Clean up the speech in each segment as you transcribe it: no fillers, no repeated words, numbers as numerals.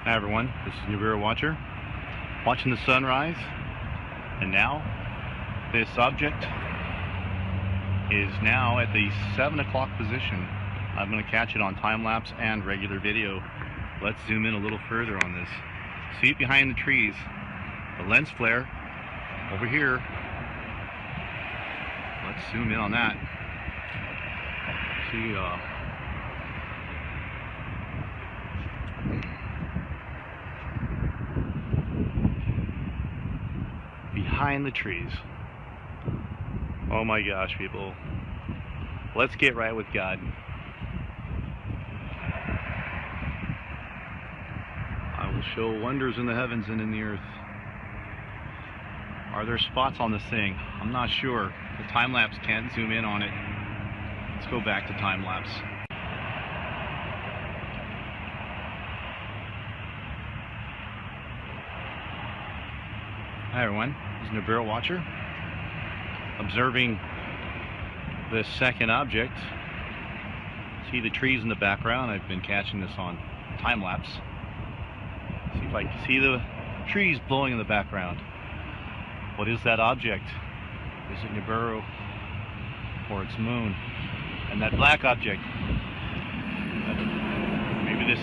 Hi everyone, this is Nibiru Watcher, watching the sunrise, and now this object is now at the 7 o'clock position. I'm going to catch it on time-lapse and regular video. Let's zoom in a little further on this. See it behind the trees, the lens flare over here. Let's zoom in on that. See, behind the trees. Oh my gosh, people. Let's get right with God. I will show wonders in the heavens and in the earth. Are there spots on this thing? I'm not sure. The time-lapse can't zoom in on it. Let's go back to time-lapse. Hi everyone, this is Nibiru Watcher, observing this second object. See the trees in the background. I've been catching this on time-lapse. See if I can see the trees blowing in the background. What is that object? Is it Nibiru or its moon? And that black object, maybe this,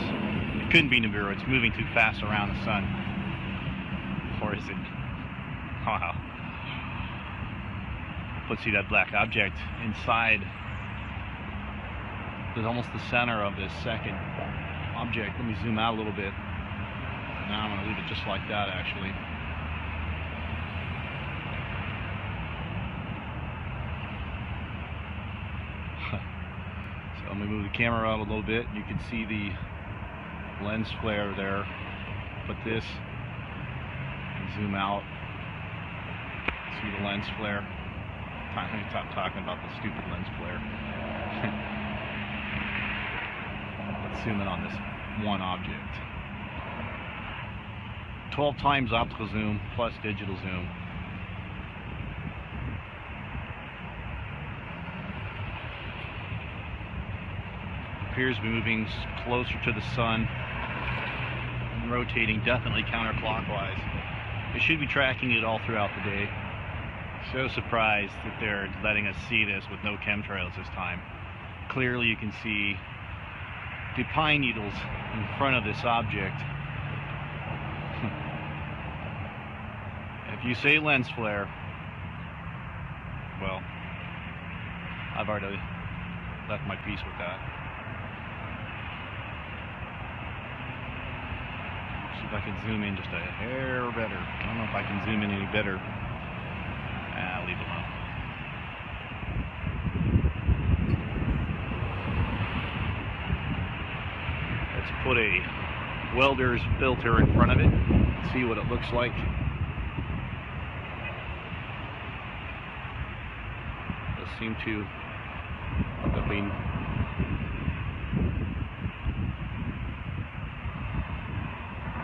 it couldn't be Nibiru, it's moving too fast around the sun. Or is it? Wow. Let's see that black object inside. There's almost the center of this second object. Let me zoom out a little bit. Now I'm going to leave it just like that, actually. So let me move the camera out a little bit. You can see the lens flare there. Put this and zoom out. See the lens flare. I'm going to stop talking about the stupid lens flare. Let's zoom in on this one object. 12 times optical zoom plus digital zoom. Appears to be moving closer to the sun and rotating definitely counterclockwise. It should be tracking it all throughout the day. So surprised that they're letting us see this with no chemtrails this time. Clearly you can see the pine needles in front of this object. If you say lens flare, well, I've already left my piece with that. See if I can zoom in just a hair better. I don't know if I can zoom in any better. I'll leave it alone. Let's put a welder's filter in front of it. See what it looks like. Does seem to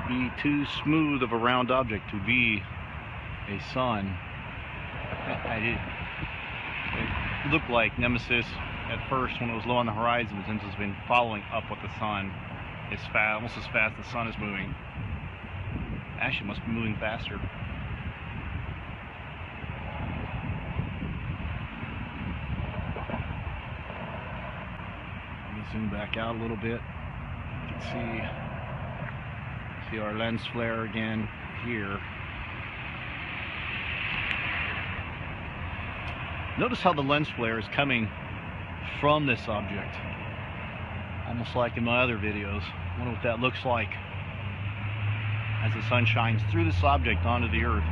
be too smooth of a round object to be a sun. It looked like Nemesis at first when it was low on the horizon, but since it's been following up with the sun, it's fast, almost as fast as the sun is moving. Actually, it must be moving faster. Let me zoom back out a little bit. You can see our lens flare again here. Notice how the lens flare is coming from this object, almost like in my other videos. I wonder what that looks like as the sun shines through this object onto the earth.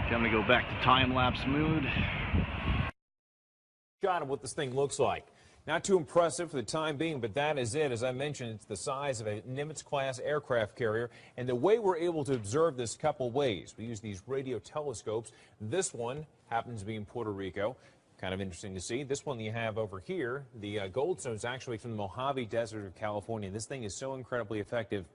Okay, I'm going to go back to time-lapse mode. Shot of what this thing looks like. Not too impressive for the time being, but that is it. As I mentioned, it's the size of a Nimitz-class aircraft carrier, and the way we're able to observe this couple ways. We use these radio telescopes. This one happens to be in Puerto Rico. Kind of interesting to see. This one you have over here, the Goldstone, is actually from the Mojave Desert of California. This thing is so incredibly effective.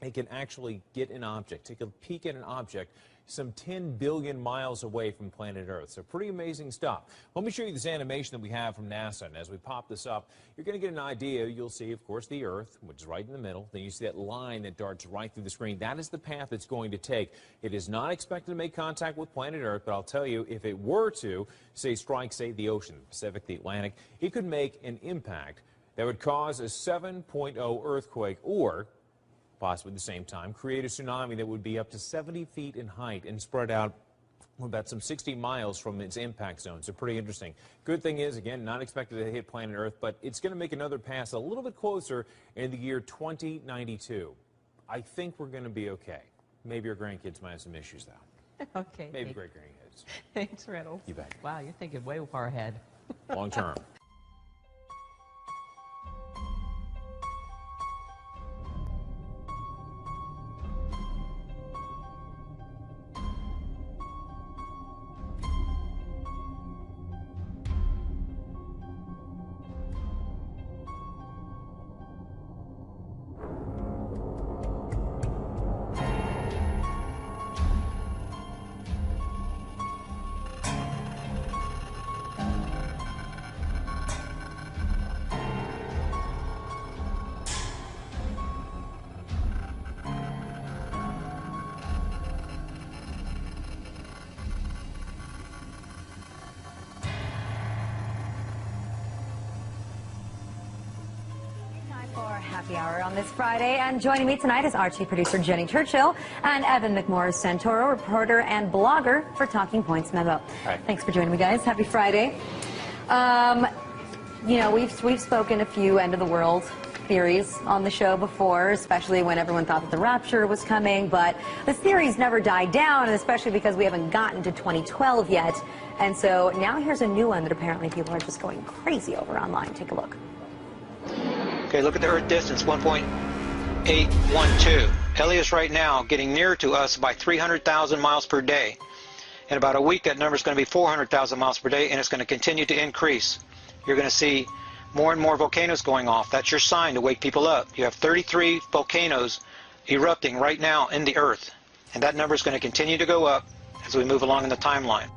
it can actually get an object, take a peek at an object some 10 billion miles away from planet Earth. So pretty amazing stuff. Let me show you this animation that we have from NASA. And as we pop this up, you're going to get an idea. You'll see, of course, the Earth, which is right in the middle. Then you see that line that darts right through the screen. That is the path it's going to take. It is not expected to make contact with planet Earth, but I'll tell you, if it were to, say, strike, say, the ocean, the Pacific, the Atlantic, it could make an impact that would cause a 7.0 earthquake, or possibly at the same time create a tsunami that would be up to 70 feet in height and spread out about some 60 miles from its impact zone. So pretty interesting. Good thing is, again, not expected to hit planet Earth, but it's going to make another pass a little bit closer in the year 2092. I think we're going to be okay. Maybe our grandkids might have some issues, though. Okay. Maybe great-grandkids. Thanks, Reynolds. You bet. Wow, you're thinking way far ahead. Long term. Happy hour on this Friday, and joining me tonight is our chief producer Jenny Churchill and Evan McMorris Santoro, reporter and blogger for Talking Points Memo. Hi. Thanks for joining me, guys. Happy Friday. You know, we've spoken a few end of the world theories on the show before, especially when everyone thought that the rapture was coming, but the theories never died down, and especially because we haven't gotten to 2012 yet. And so now here's a new one that apparently people are just going crazy over online. Take a look. Okay, look at the Earth distance, 1.812. Helios right now getting nearer to us by 300,000 miles per day. In about a week, that number is going to be 400,000 miles per day, and it's going to continue to increase. You're going to see more and more volcanoes going off. That's your sign to wake people up. You have 33 volcanoes erupting right now in the Earth, and that number is going to continue to go up as we move along in the timeline.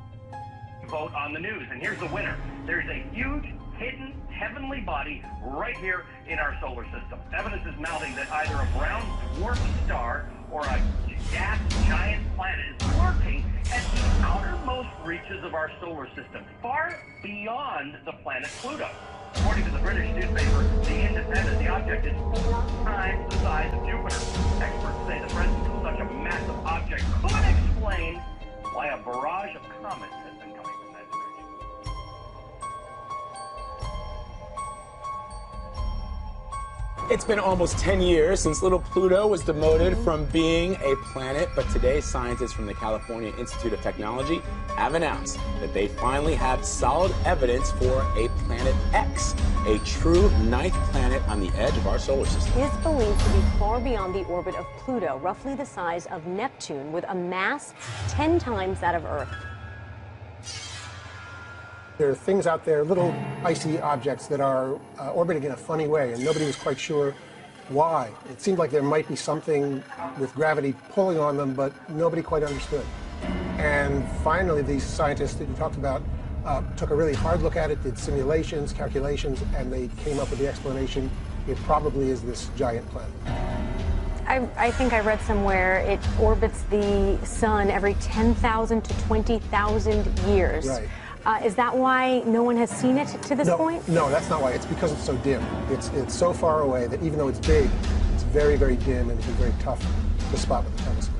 Vote on the news, and here's the winner. There's a huge hidden heavenly body right here in our solar system. Evidence is mounting that either a brown dwarf star or a gas giant planet is lurking at the outermost reaches of our solar system, far beyond the planet Pluto. According to the British newspaper The Independent, the object is 4 times the size of Jupiter. Experts say the presence of such a massive object could explain why a barrage of comets has been coming from that direction. It's been almost 10 years since little Pluto was demoted from being a planet, but today scientists from the California Institute of Technology have announced that they finally have solid evidence for a planet X, a true ninth planet on the edge of our solar system. It is believed to be far beyond the orbit of Pluto, roughly the size of Neptune, with a mass 10 times that of Earth. There are things out there, little icy objects that are orbiting in a funny way, and nobody was quite sure why. It seemed like there might be something with gravity pulling on them, but nobody quite understood. And finally, these scientists that you talked about took a really hard look at it, did simulations, calculations, and they came up with the explanation. It probably is this giant planet. I think I read somewhere it orbits the sun every 10,000 to 20,000 years. Right. Is that why no one has seen it to this point? No, that's not why. It's because it's so dim. It's so far away that even though it's big, it's very, very dim, and it's very tough to spot with a telescope.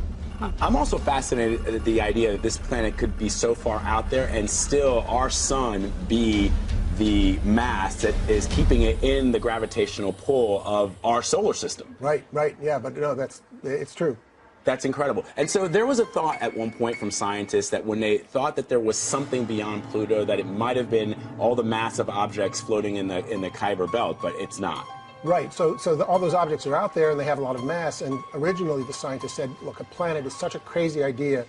I'm also fascinated at the idea that this planet could be so far out there and still our sun be the mass that is keeping it in the gravitational pull of our solar system. Right, yeah, but no, it's true. That's incredible. And so there was a thought at one point from scientists that when they thought that there was something beyond Pluto, that it might have been all the massive objects floating in the Kuiper Belt, but it's not. Right, so all those objects are out there and they have a lot of mass, and originally the scientists said, look, a planet is such a crazy idea,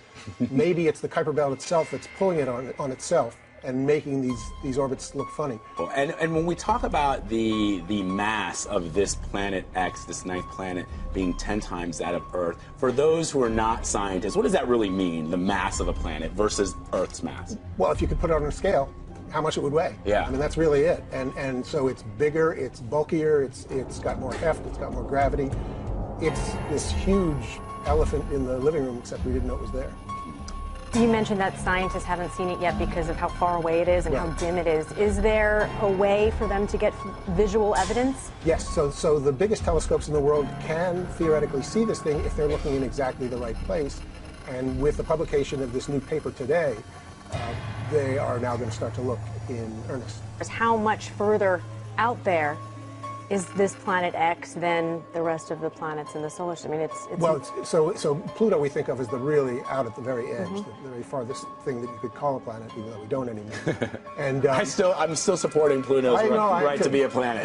maybe it's the Kuiper Belt itself that's pulling it on itself. and making these orbits look funny. And when we talk about the mass of this planet X, this ninth planet, being 10 times that of Earth, for those who are not scientists, what does that really mean, the mass of a planet versus Earth's mass? Well, if you could put it on a scale, how much it would weigh. Yeah. I mean, that's really it. And so it's bigger, it's bulkier, it's got more heft, it's got more gravity. It's this huge elephant in the living room, except we didn't know it was there. You mentioned that scientists haven't seen it yet because of how far away it is and how dim it is. Is there a way for them to get visual evidence? Yes, so the biggest telescopes in the world can theoretically see this thing if they're looking in exactly the right place. And with the publication of this new paper today, they are now going to start to look in earnest. How much further out there is this planet X than the rest of the planets in the solar system? I mean, it's well, so Pluto we think of as the really out at the very edge, the very farthest thing that you could call a planet, even though we don't anymore. And I'm still supporting Pluto's right to be a planet.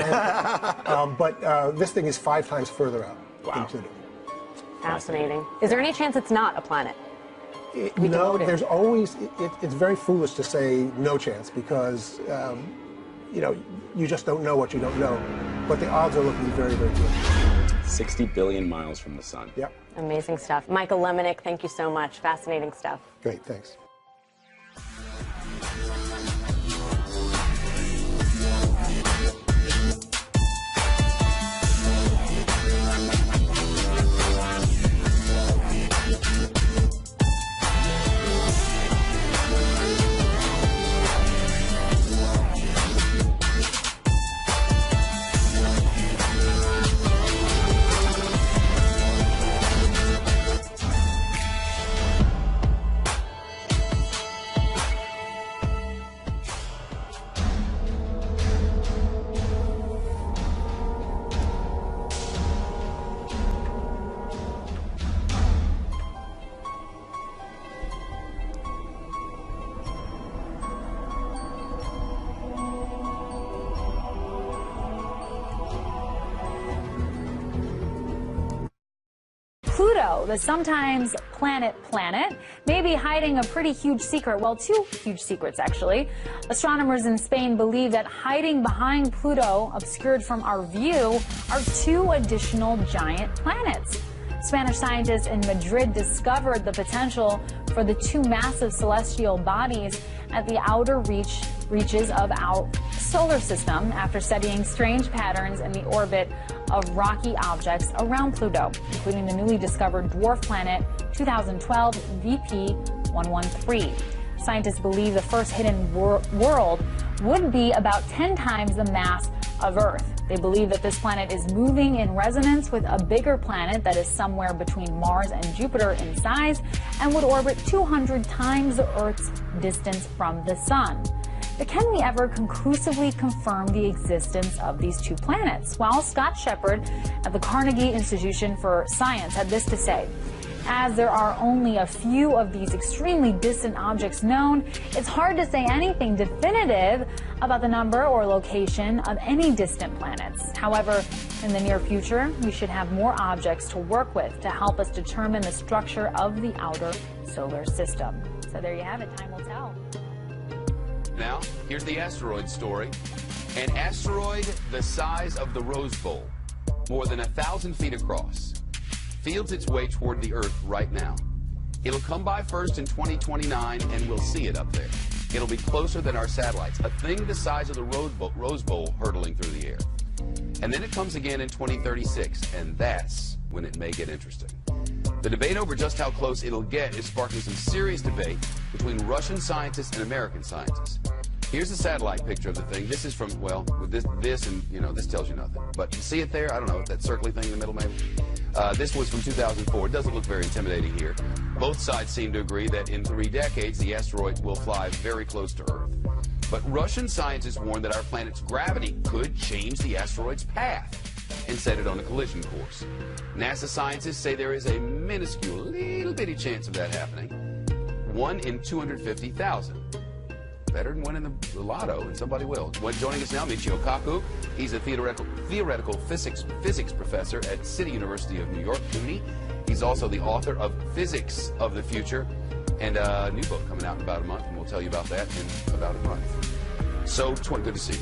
But this thing is 5 times further out than Pluto. Fascinating. Is there any chance it's not a planet? No, there's always. It's very foolish to say no chance because you know, you just don't know what you don't know. But the odds are looking very, very good. 60 billion miles from the sun. Yep. Amazing stuff. Michael Lemonick, thank you so much. Fascinating stuff. Great, thanks. Pluto, the sometimes planet, may be hiding a pretty huge secret. Well, 2 huge secrets, actually. Astronomers in Spain believe that hiding behind Pluto, obscured from our view, are 2 additional giant planets. Spanish scientists in Madrid discovered the potential for the 2 massive celestial bodies at the outer reaches of our solar system after studying strange patterns in the orbit of rocky objects around Pluto, including the newly discovered dwarf planet 2012 VP113. Scientists believe the first hidden world would be about 10 times the mass of Earth. They believe that this planet is moving in resonance with a bigger planet that is somewhere between Mars and Jupiter in size and would orbit 200 times the Earth's distance from the Sun. But can we ever conclusively confirm the existence of these 2 planets? Well, Scott Shepard at the Carnegie Institution for Science had this to say. As there are only a few of these extremely distant objects known, it's hard to say anything definitive about the number or location of any distant planets. However, in the near future, we should have more objects to work with to help us determine the structure of the outer solar system. So there you have it. Time will tell. Now, here's the asteroid story. An asteroid the size of the Rose Bowl, more than 1,000 feet across, fields its way toward the Earth right now. It'll come by first in 2029, and we'll see it up there. It'll be closer than our satellites, a thing the size of the Rose Bowl hurtling through the air. And then it comes again in 2036, and that's when it may get interesting. The debate over just how close it'll get is sparking some serious debate between Russian scientists and American scientists. Here's a satellite picture of the thing. This is from, well, this and, you know, this tells you nothing. But you see it there? I don't know, that circly thing in the middle maybe? This was from 2004. It doesn't look very intimidating here. Both sides seem to agree that in 3 decades, the asteroid will fly very close to Earth. But Russian scientists warn that our planet's gravity could change the asteroid's path and set it on a collision course. NASA scientists say there is a minuscule, little bitty chance of that happening. 1 in 250,000. Better than winning the lotto, and somebody will. Joining us now, Michio Kaku. He's a theoretical physics professor at City University of New York, CUNY. He's also the author of Physics of the Future. And a new book coming out in about a month, and we'll tell you about that in about a month. So, good to see you.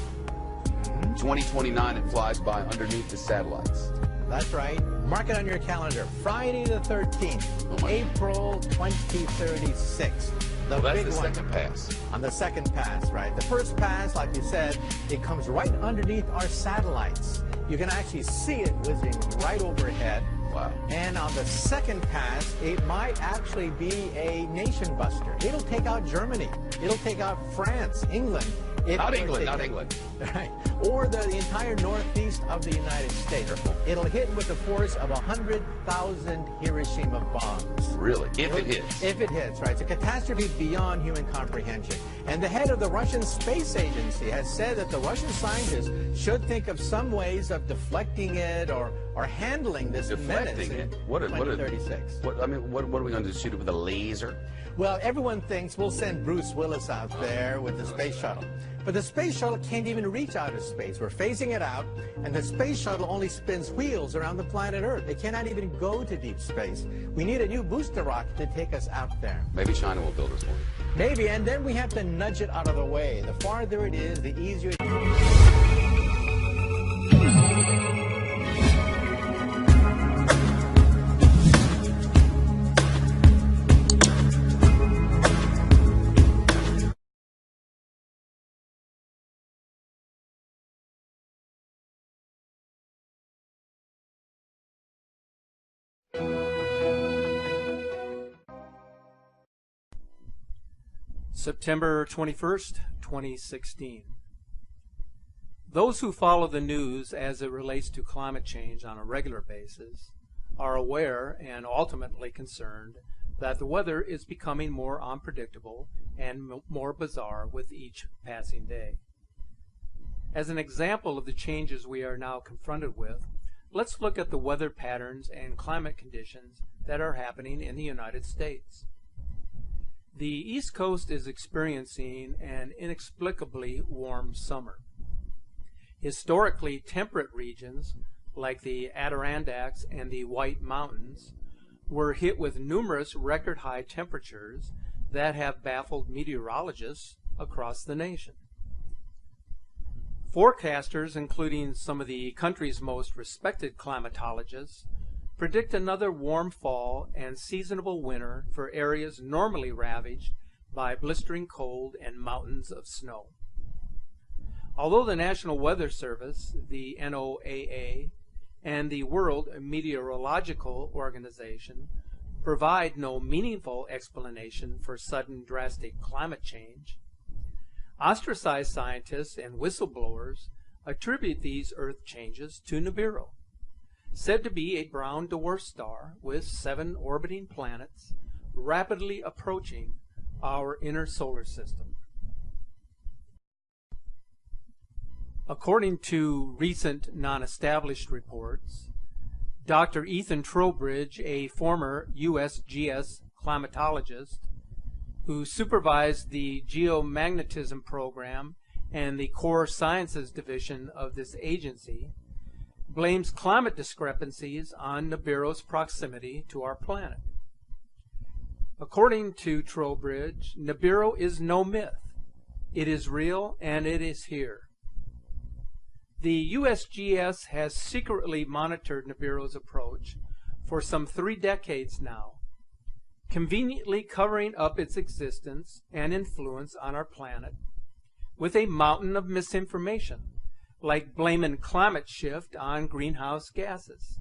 2029, it flies by underneath the satellites. That's right. Mark it on your calendar. Friday the 13th, April 2036. Well, that's big the one. second pass. On the second pass, right? The first pass, like you said, it comes right underneath our satellites. You can actually see it whizzing right overhead. Wow. And on the second pass, it might actually be a nation buster. It'll take out Germany. It'll take out France, England. Not England. Right. Or the entire northeast of the United States. It'll hit with the force of 100,000 Hiroshima bombs. Really? If it hits. If it hits, right. It's a catastrophe beyond human comprehension. And the head of the Russian Space Agency has said that the Russian scientists should think of some ways of deflecting it or handling this menace in 2036. What are we going to do? Shoot it with a laser? Well, everyone thinks we'll send Bruce Willis out there with the space shuttle. But the space shuttle can't even reach outer space. We're phasing it out, and the space shuttle only spins wheels around the planet Earth. It cannot even go to deep space. We need a new booster rocket to take us out there. Maybe China will build us one. Maybe, and then we have to nudge it out of the way. The farther it is, the easier it September 21st, 2016. Those who follow the news as it relates to climate change on a regular basis are aware and ultimately concerned that the weather is becoming more unpredictable and more bizarre with each passing day. As an example of the changes we are now confronted with, let's look at the weather patterns and climate conditions that are happening in the United States. The East Coast is experiencing an inexplicably warm summer. Historically temperate regions like the Adirondacks and the White Mountains were hit with numerous record high temperatures that have baffled meteorologists across the nation. Forecasters, including some of the country's most respected climatologists, predict another warm fall and seasonable winter for areas normally ravaged by blistering cold and mountains of snow. Although the National Weather Service, the NOAA, and the World Meteorological Organization provide no meaningful explanation for sudden drastic climate change, ostracized scientists and whistleblowers attribute these Earth changes to Nibiru, said to be a brown dwarf star with 7 orbiting planets rapidly approaching our inner solar system. According to recent non-established reports, Dr. Ethan Trowbridge, a former USGS climatologist who supervised the geomagnetism program and the core sciences division of this agency, blames climate discrepancies on Nibiru's proximity to our planet. According to Trowbridge, Nibiru is no myth. It is real and it is here. The USGS has secretly monitored Nibiru's approach for some 3 decades now, conveniently covering up its existence and influence on our planet with a mountain of misinformation, like blaming climate shift on greenhouse gases.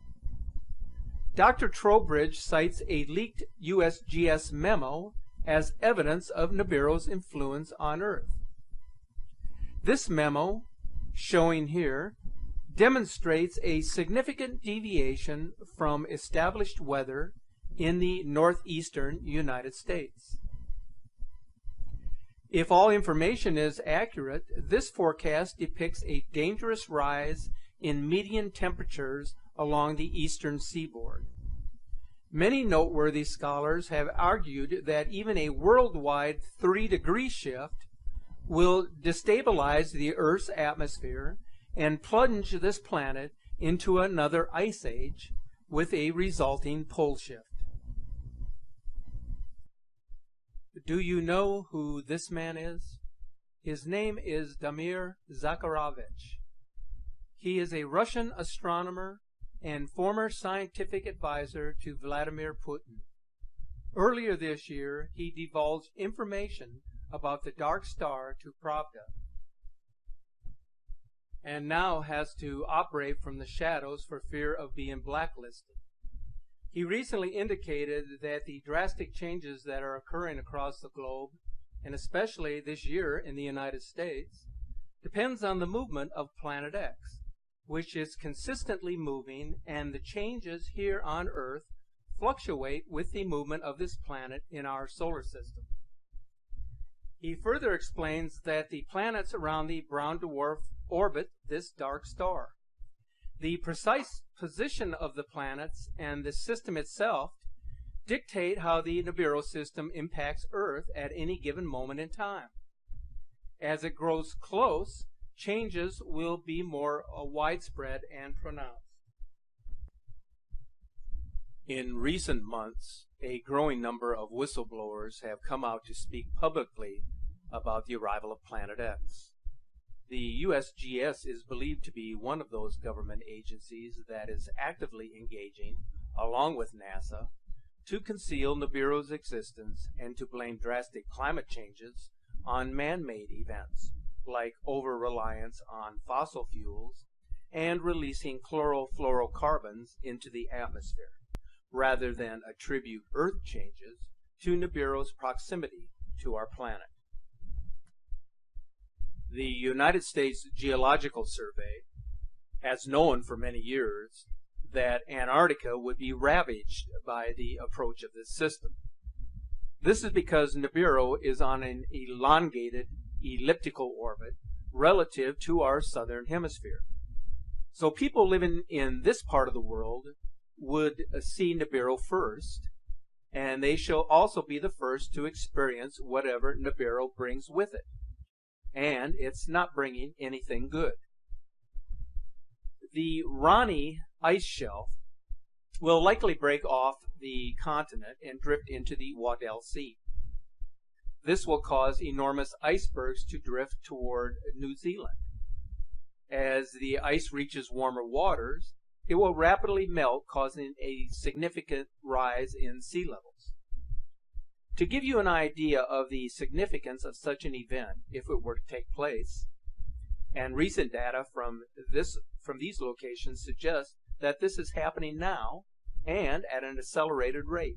Dr. Trowbridge cites a leaked USGS memo as evidence of Nibiru's influence on Earth. This memo, showing here, demonstrates a significant deviation from established weather in the northeastern United States. If all information is accurate, this forecast depicts a dangerous rise in median temperatures along the eastern seaboard. Many noteworthy scholars have argued that even a worldwide 3-degree shift will destabilize the Earth's atmosphere and plunge this planet into another ice age with a resulting pole shift. Do you know who this man is? His name is Damir Zakharovich. He is a Russian astronomer and former scientific advisor to Vladimir Putin. Earlier this year, he divulged information about the dark star to Pravda, and now has to operate from the shadows for fear of being blacklisted. He recently indicated that the drastic changes that are occurring across the globe, and especially this year in the United States, depends on the movement of Planet X, which is consistently moving, and the changes here on Earth fluctuate with the movement of this planet in our solar system. He further explains that the planets around the brown dwarf orbit this dark star. The precise position of the planets and the system itself dictate how the Nibiru system impacts Earth at any given moment in time. As it grows close, changes will be more widespread and pronounced. In recent months, a growing number of whistleblowers have come out to speak publicly about the arrival of Planet X. The USGS is believed to be one of those government agencies that is actively engaging, along with NASA, to conceal Nibiru's existence and to blame drastic climate changes on man-made events, like over-reliance on fossil fuels and releasing chlorofluorocarbons into the atmosphere, rather than attribute Earth changes to Nibiru's proximity to our planet. The United States Geological Survey has known for many years that Antarctica would be ravaged by the approach of this system. This is because Nibiru is on an elongated elliptical orbit relative to our southern hemisphere. So people living in this part of the world would see Nibiru first, and they shall also be the first to experience whatever Nibiru brings with it. And it's not bringing anything good. The Ronnie ice shelf will likely break off the continent and drift into the Weddell Sea. This will cause enormous icebergs to drift toward New Zealand. As the ice reaches warmer waters, it will rapidly melt, causing a significant rise in sea levels. To give you an idea of the significance of such an event, if it were to take place, and recent data from these locations suggest that this is happening now and at an accelerated rate.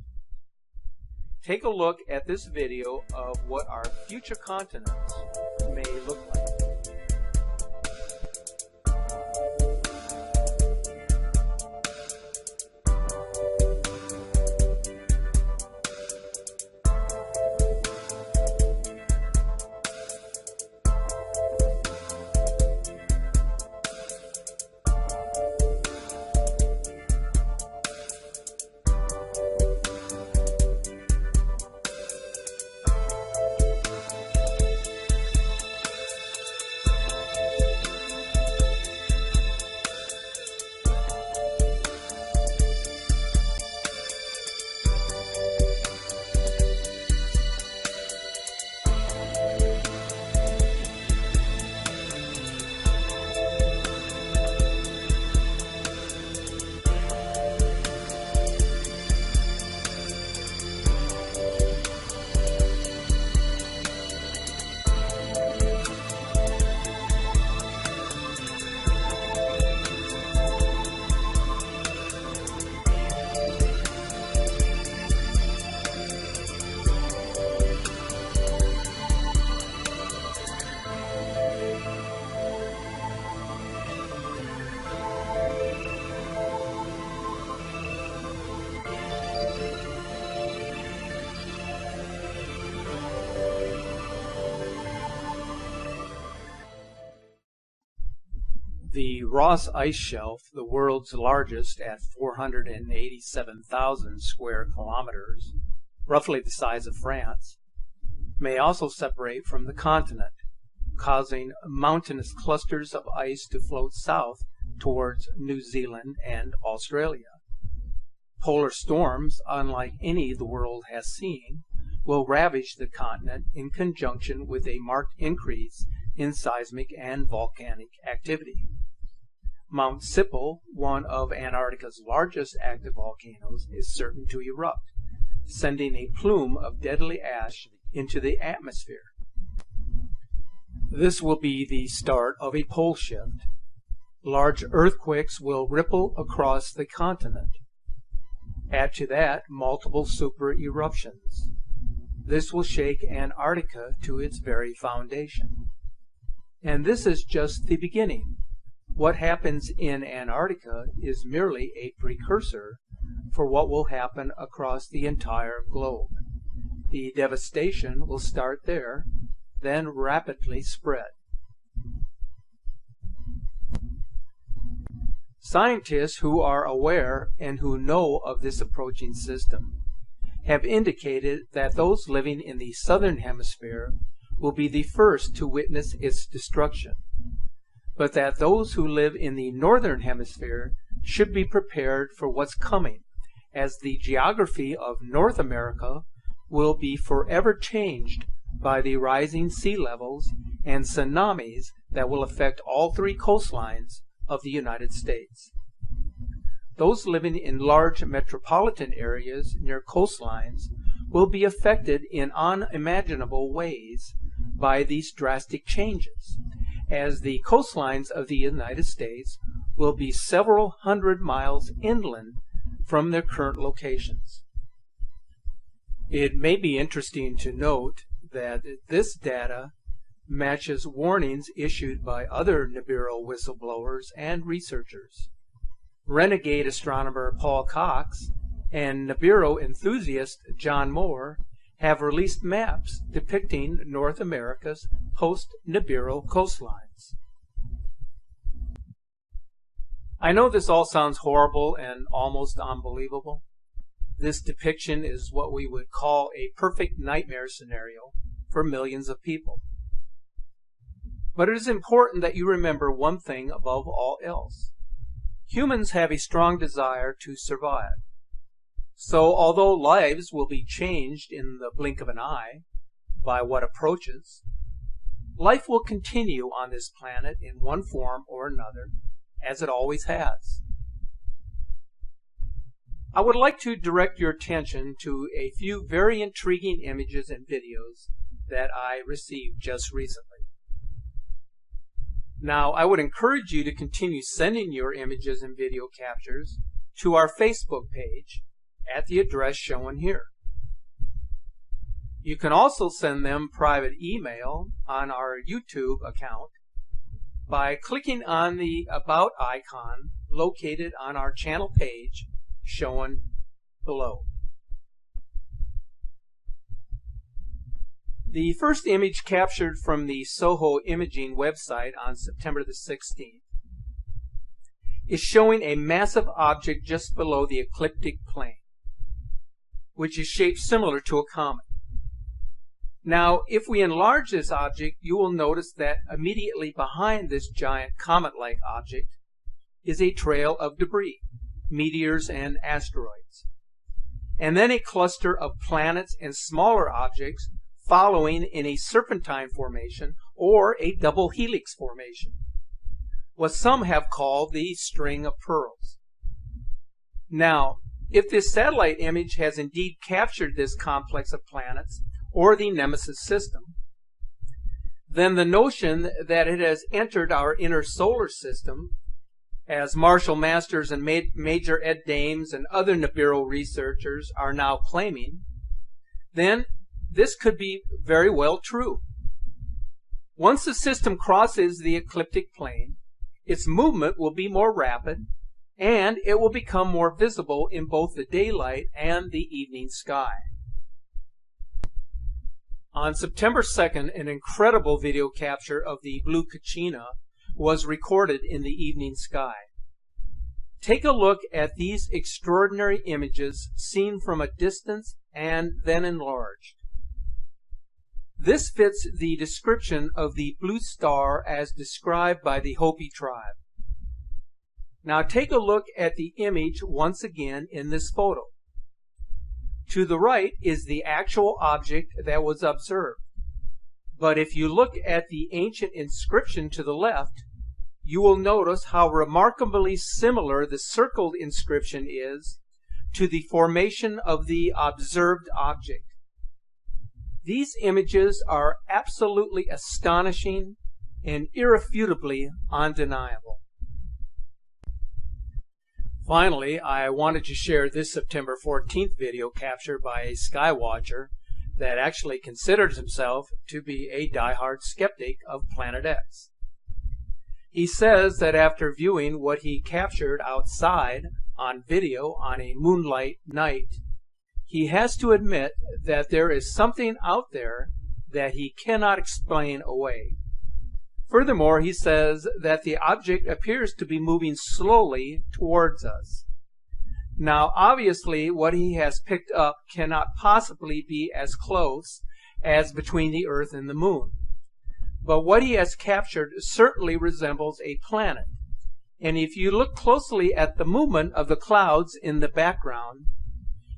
Take a look at this video of what our future continents may look like. The Ross Ice Shelf, the world's largest at 487,000 square kilometers, roughly the size of France, may also separate from the continent, causing mountainous clusters of ice to float south towards New Zealand and Australia. Polar storms, unlike any the world has seen, will ravage the continent in conjunction with a marked increase in seismic and volcanic activity. Mount Sipple, one of Antarctica's largest active volcanoes, is certain to erupt, sending a plume of deadly ash into the atmosphere. This will be the start of a pole shift. Large earthquakes will ripple across the continent. Add to that multiple super eruptions. This will shake Antarctica to its very foundation. And this is just the beginning. What happens in Antarctica is merely a precursor for what will happen across the entire globe. The devastation will start there, then rapidly spread. Scientists who are aware and who know of this approaching system have indicated that those living in the southern hemisphere will be the first to witness its destruction, but that those who live in the northern hemisphere should be prepared for what's coming, as the geography of North America will be forever changed by the rising sea levels and tsunamis that will affect all three coastlines of the United States. Those living in large metropolitan areas near coastlines will be affected in unimaginable ways by these drastic changes, as the coastlines of the United States will be several hundred miles inland from their current locations. It may be interesting to note that this data matches warnings issued by other Nibiru whistleblowers and researchers. Renegade astronomer Paul Cox and Nibiru enthusiast John Moore have released maps depicting North America's post-Nibiru coastlines. I know this all sounds horrible and almost unbelievable. This depiction is what we would call a perfect nightmare scenario for millions of people. But it is important that you remember one thing above all else. Humans have a strong desire to survive. So although lives will be changed in the blink of an eye by what approaches, life will continue on this planet in one form or another, as it always has. I would like to direct your attention to a few very intriguing images and videos that I received just recently. Now, I would encourage you to continue sending your images and video captures to our Facebook page at the address shown here. You can also send them private email on our YouTube account by clicking on the About icon located on our channel page shown below. The first image captured from the SOHO imaging website on September the 16th is showing a massive object just below the ecliptic plane, which is shaped similar to a comet. Now, if we enlarge this object, you will notice that immediately behind this giant comet-like object is a trail of debris, meteors and asteroids, and then a cluster of planets and smaller objects following in a serpentine formation or a double helix formation, what some have called the string of pearls. Now, if this satellite image has indeed captured this complex of planets or the Nemesis system, then the notion that it has entered our inner solar system, as Marshall Masters and Major Ed Dames and other Nibiru researchers are now claiming, then this could be very well true. Once the system crosses the ecliptic plane, its movement will be more rapid, and it will become more visible in both the daylight and the evening sky. On September 2nd, an incredible video capture of the blue Kachina was recorded in the evening sky. Take a look at these extraordinary images seen from a distance and then enlarged. This fits the description of the blue star as described by the Hopi tribe. Now take a look at the image once again in this photo. To the right is the actual object that was observed. But if you look at the ancient inscription to the left, you will notice how remarkably similar the circled inscription is to the formation of the observed object. These images are absolutely astonishing and irrefutably undeniable. Finally, I wanted to share this September 14th video captured by a skywatcher that actually considers himself to be a diehard skeptic of Planet X. He says that after viewing what he captured outside on video on a moonlight night, he has to admit that there is something out there that he cannot explain away. Furthermore, he says that the object appears to be moving slowly towards us. Now, obviously, what he has picked up cannot possibly be as close as between the Earth and the Moon. But what he has captured certainly resembles a planet. And if you look closely at the movement of the clouds in the background,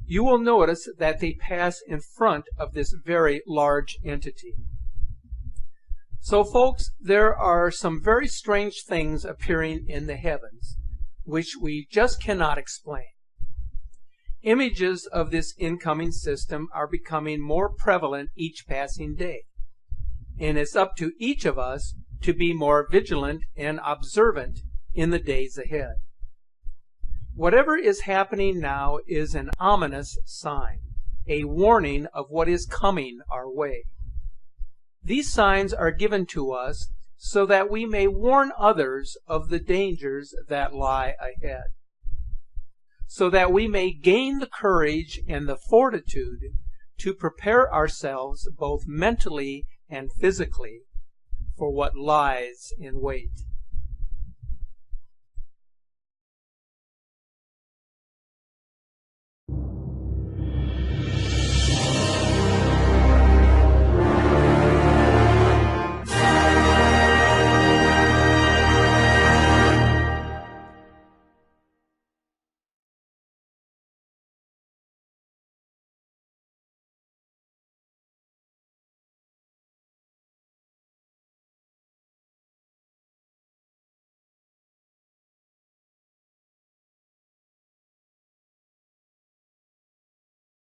you will notice that they pass in front of this very large entity. So folks, there are some very strange things appearing in the heavens, which we just cannot explain. Images of this incoming system are becoming more prevalent each passing day, and it's up to each of us to be more vigilant and observant in the days ahead. Whatever is happening now is an ominous sign, a warning of what is coming our way. These signs are given to us so that we may warn others of the dangers that lie ahead, so that we may gain the courage and the fortitude to prepare ourselves both mentally and physically for what lies in wait.